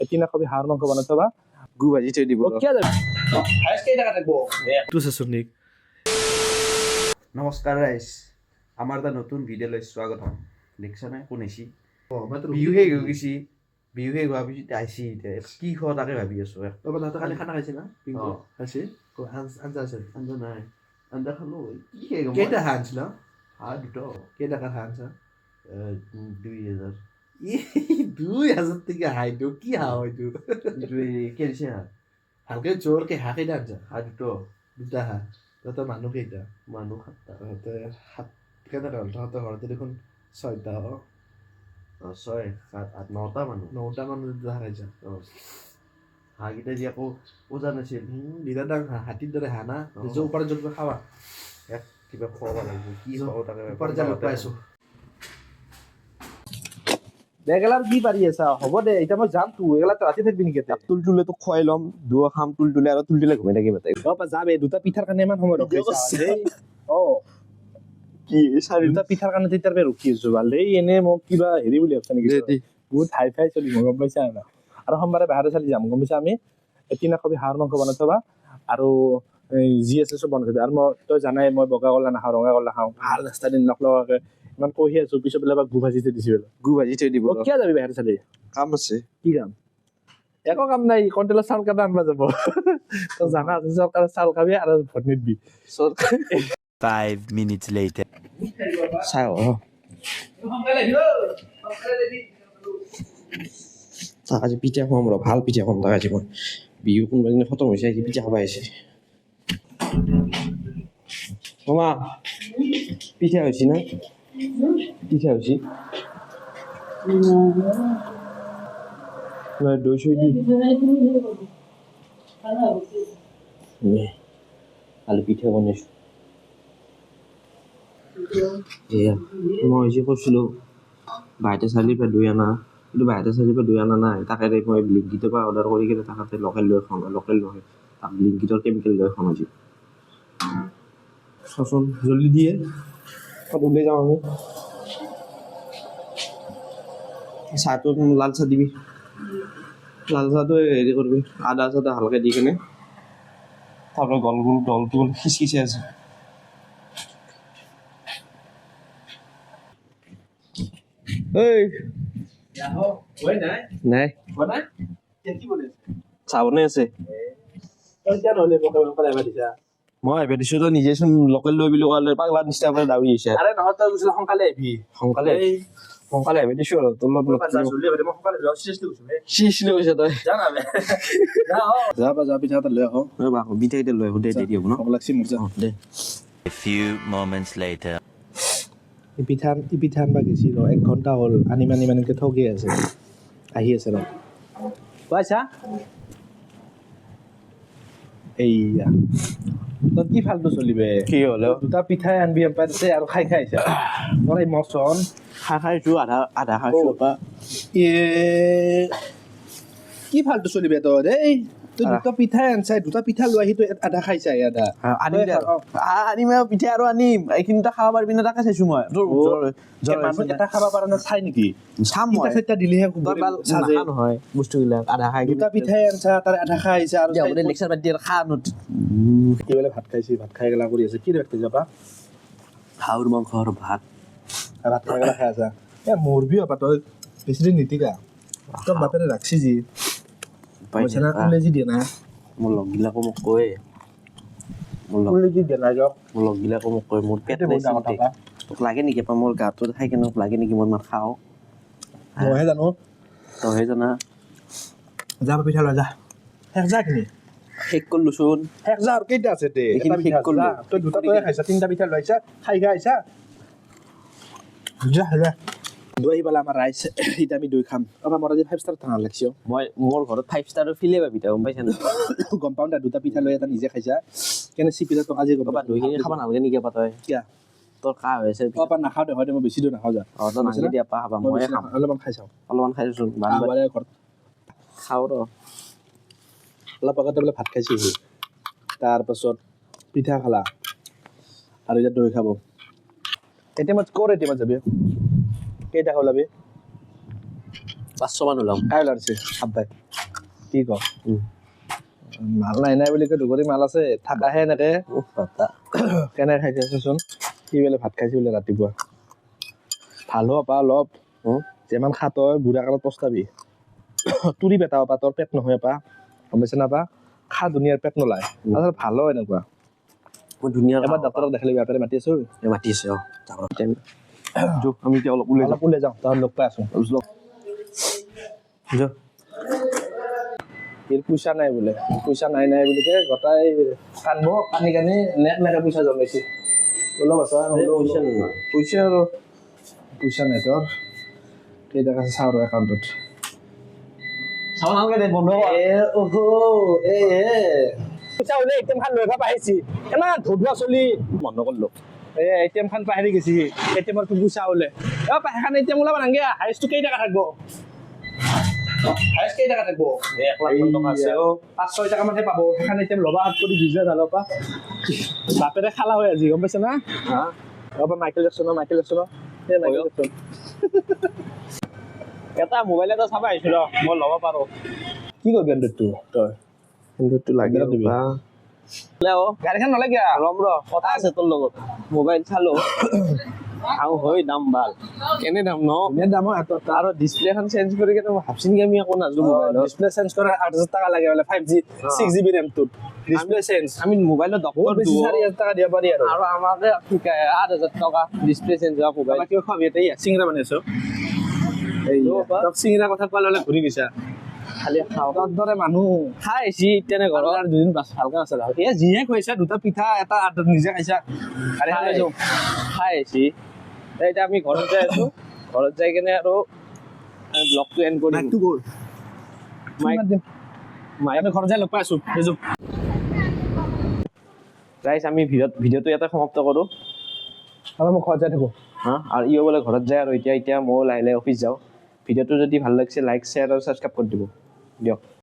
এদিনা কবি হাঁহৰ মাংস বনাই থবা গু ভাজি থৈ দিব কিয় যাবি হাইছ কেই টাকা থাকবো একটু সেসনিক নমস্কাৰ ৰাইজ আমাৰ এটা নতুন ভিডিঅ'লৈ স্বাগতম দেখছানে কোন আহিছি বিহু শেষ হৈ গৈছি বিহু শেষ হোৱাৰ পিছত আহিছি এতিয়া কি খোৱা তাকে ভাবি আছো কালি খানা খাইছে না পিংকু খাইছে আঞ্জা আছে আঞ্জা নাই আঞ্জা খালো কি শেষ কেইটা হাঁহ আনছিল হাঁহ দুটা কেইটা হাঁহ আনছা 2000 2000 টাকা হাঁহটো কি হাঁহ হয়তো কেলছে হাঁহ ভালকে জোৰকে হাঁহ কেইটা আনছা হাঁহ দুটা হাঁহ তহঁতৰ মানুহ কেইটা মানুহ 7টা তহঁতে সাত কেইটা হ'ল তহঁতৰ ঘৰতে দেখোন 6টা 6 7 8 9টা মানুহ 9টা মানুহ দুটা খাইছা হাঁহকেইটা যি আকৌ ওজন আছিল বিৰাট ডাঙৰ হাতীৰ দৰে হাঁহ না নিজৰ ওপৰত য'ত খাবা কিবা খুৱাব লাগিব কি খুৱাব তাকে ওপৰত যাব পাইছোঁ এগেলাৰ কি পাৰি আছা হ'ব দে এতিয়া মই যাম তো এগেলা ৰাতি থাকবি নেকি তুলতুলে তো খুৱাই ল'ম দুৱা খাম তুলতুলে আৰু তুলতুলে ঘুমাই থাকিম যাবে দুটা পিঠাৰ কাৰণে ইমান সময় ৰখিছা কি দুটা পিঠাৰ কাৰণে তেতিয়াৰ পৰা ৰখি আছো ভাল দেই এনে মোক কিবা হেৰি বুলি ভাবছা নেকি বহুত হাই ফাই চলি মই গম পাইছা না আৰু সোমবাৰে বাহিৰে চালি যাম গম পাইছা আমি এদিনা কবি হাঁহৰ মাংস বনাই থবা আৰু যি আছে চব বনাই থবি আৰু মই তই জানাই মই বগা কলা নাখাওঁ ৰঙা কলা খাওঁ ভাল ৰাস্তা দিন নকলকে ইমান কৈ আছো পিছত বোলে গু ভাজি থৈ দিছো গু ভাজি থৈ দিব কিয় যাবি বাহিৰে চালি কাম আছে কি কাম একো কাম নাই কণ্ট্ৰলৰ চাউল কাটা আনবা যাব তই জানা আছে চৰকাৰৰ চাউল খাবি আৰু ভোট নিদিবি 5 minutes later. চাই আজি পিঠা খুৱাম ৰ ভাল পিঠা খুৱাম তাক আজি মই বিহু কোনোবা দিনা খতম হৈছে আজি পিঠা খাব আহিছে মামা পিঠা হৈছে না পিঠা হৈছে দৈ চৈ দি কালি পিঠা বনাইছো এয়া মই যে কৈছিলোঁ বাইতে চালিৰ পৰা দৈ অনা কিন্তু বাইতে চালিৰ পৰা দৈ অনা নাই তাকে মই ব্লিংকিটৰ পৰা অৰ্ডাৰ কৰি কিনে তাতে লোকেল দৈ খাওঁ লোকেল নহয় তাক ব্লিংকিটৰ কেমিকেল দৈ খাওঁ আজি চাচোন জল্দি দিয়ে তাত ওলাই যাওঁ আমি চাহটো লাল চাহ দিবি লাল চাহটো হেৰি কৰিবি আদা চাদা ভালকৈ দি কিনে তাৰপৰা গল গল দলটো খিচখিচি আছে নাই চাহ বনাই আছে মই আহিব দিছো তই নিজেচোন লোকেল দৈ বুলি ক'লে পাগলা নিচিনা পৰা দাউৰি আহিছে সোনকালে আহিবি দিছো আৰু তোৰ লগত কৈছে তই যা পিঠা এটা লৈ আহো পিঠা এতিয়া লৈ আহো দে দেৰি হ'ব ন দে A few moments later. পিঠা আনবা গেছি ৰ 1 ঘণ্টা হ'ল আনিমানিকে ঠগি আছে আহি আছে ৰ পইচা এইয়া তই কি ফালতু চলিবে কি হ'ল দুটা পিঠাই আনবি পাইছে আৰু খাই আহিছে মোৰ এই মচন খাইছো আধা খাইছো কি ফালতু চলিবে তই দেই তই দুটা পিঠাই আনছাই দুটা পিঠা লৈ আহি তই আধা খাইছাই আধা আনিম পিঠা আৰু আনিম এইখিনিটা খাব পাৰিবি না তাকে চাইছো মই মানুহ এটা খাব পৰা না চাই নেকি চাম মই চাৰিটা দিলেহে নহয় বস্তুবিলাক আধা খাই দুটা পিঠাই আনছা তাৰ আধা খাই আহিছে আৰু লেকচাৰ বাদ দিয়ে খা কি বোলে ভাত খাইছি ভাত খাই গেলা কৰি আছে কি ভাত খাই যাবা হাঁহৰ মাংসৰ ভাত খাই গেলা খাই আছা মৰবি হবা তই বেছি দিন নিতিকা তোৰ বাপেৰে ৰাখছি যি পইচা না কলেজি দিয়ে না মোৰ লগবিলাকো মোক কয় কলেজি দিয়ে না যক মোৰ লগবিলাকো মোক কয় মোৰ পেট তোক লাগে নেকি মোৰ গাটো খাই কেনে লাগে নেকি মই মাৰ খাওঁ মইহে জানো তইহে জানা যা পিঠা লৈ যা শেষ যা কিনি শেষ কৰিলোচোন শেষ যা আৰু কেইটা আছে দে এইখিনি শেষ কৰিলো তই দুটা তই খাইছা তিনিটা পিঠা লৈ আহিছা খাই আহিছা যা দৈ আহি পালে আমাৰ ৰাইজ এতিয়া আমি দৈ খাম আমাৰ আজি 5 ষ্টাৰ থানা লাগছি মই মোৰ ঘৰত 5 ষ্টাৰৰ ফিলে পাবি তই গম পাইছা না গম পাওঁ দে দুটা পিঠা লৈ এটা নিজে খাইছা কেনে চিপিলা তোক আজি গম বাবা দৈখিনি খাব নালাগে নেকি তই কিয়া তোৰ কাহ হৈছে পাপা নাখাওঁ দে হয় মই বেছি দৈ নাখাওঁ যা তই নাখালি দিয়া পা খাবা মই খাম অলপমান খাই চাওঁ অলপমান খাইছোন ঘৰত খাওঁ ৰ অলপ আগতে বোলে ভাত খাইছি তাৰপাছত পিঠা খালা আৰু এতিয়া দৈ খাব এটিএমত যাবি কেইটা ওলাবি 500 মান ওলাম কাই ওলাইছে আব্বাই কি ক মাল নাই বুলি কৈ দুগৰী মাল আছে থাকাহে এনেকে কেনেকে খাইছে চোন সি বোলে ভাত খাইছে বোলে ৰাতিপুৱা ভাল হ'ব পা অলপ যিমান খাত হয় বুঢ়া কালত পস্তাবি তুৰি পেটাব পা তোৰ পেট নহয় পা গম পাইছে না পা খা ধুনীয়াৰ পেট নোলায় আচলতে ভাল হয় এনেকুৱা মই ধুনীয়া এবাৰ ডাক্তৰক দেখালি বেপাৰে মাতি আছো মাতি আছে আমি এতিয়া অলপ ওলাই অলপ ওলাই যাওঁ তহঁত লগ পাই আছো পইচা নাই বোলে পইচা নাই বুলি কে গোটাই কান্দ কানি কানি নেক নেকে পইচা জমাইছে অলপ আছে পইচা আৰু পইচা নাই তোৰ কেইটকা আছে চাওঁ একাউণ্টত চাওঁ নালগে দে বন্ধ পইচা ওলাই এটিএম খান লৈ খাব আহিছি ইমান ধুধুৱা চলি বন্ধ কৰিলো এটিএম খান পাহৰি গৈছি এটিএমৰ পইচা ওলে সেইখান এটিএম ওলাব নাগে হাইষ্টটো কেইটকা থাকিব হাইষ্ট কেইটকা থাকিব 1 লাখ টকা আছে 5-6 টকা মানহে পাব সেইখান এটিএম ল'বা হাত কৰি 20,000 ঢালৰ পৰা বাপেৰে খালা হৈ আজি গম পাইছা না মাইকেল জেকচন এটা মোবাইল এটা চাব আহিছো ৰ মই ল'ব পাৰো কি কৰিবি এণ্ড্ৰইডটো তই এণ্ড্ৰইডটো লাগে গাড়ীখন নলাগে ৰম ৰ কথা আছে তোৰ লগত মোবাইল চালো আৰু হয় দাম ভাল কেনে দাম ন দাম হাতত আৰু ডিসপ্লেখন চেঞ্জ কৰি কেনে মই ভাবছিন কি আমি একো নাজনো মোবাইলত ডিসপ্লে চেঞ্জ কৰা 8,000 টকা লাগে বোলে 5G 6GB RAM টোত ডিসপ্লে চেঞ্জ আমি মোবাইলৰ ডক্টৰ বেছি 4,000 টকা দিব পাৰি আৰু আমাকে শিকায় 8,000 টকা ডিসপ্লে চেঞ্জ হোৱা মোবাইল বাকি খাবি এটাই চিংৰা বনাইছো এই তক চিংৰা কথা কোৱা ললে ঘূৰি গৈছা খালি খাওঁ তোৰ দৰে মানুহ খাই আহিছি তেনে ঘৰত আৰু দুদিন বাছ ভালকে আছে এ যিহে খুৱাইছা দুটা পিঠা এটা নিজে খাইছা আৰে খাই যাওঁ খাই আহিছি এতিয়া আমি ঘৰত যাই আছো ঘৰত যাই কেনে আৰু ব্লগটো এণ্ড কৰিম মাইকটো গ'ল আমি ঘৰত যাই লগ পাই আছো গাইছ আমি ভিডিঅ'টো ইয়াতে সমাপ্ত কৰো আৰু মই ঘৰত যাই থাকো আৰু ইও বোলে ঘৰত যায় আৰু এতিয়া ময়ো লাহে লাহে অফিচ যাওঁ ভিডিঅ'টো যদি ভাল লাগিছে লাইক শ্বেয়াৰ আৰু ছাবস্ক্ৰাইব কৰি দিব দিয়ক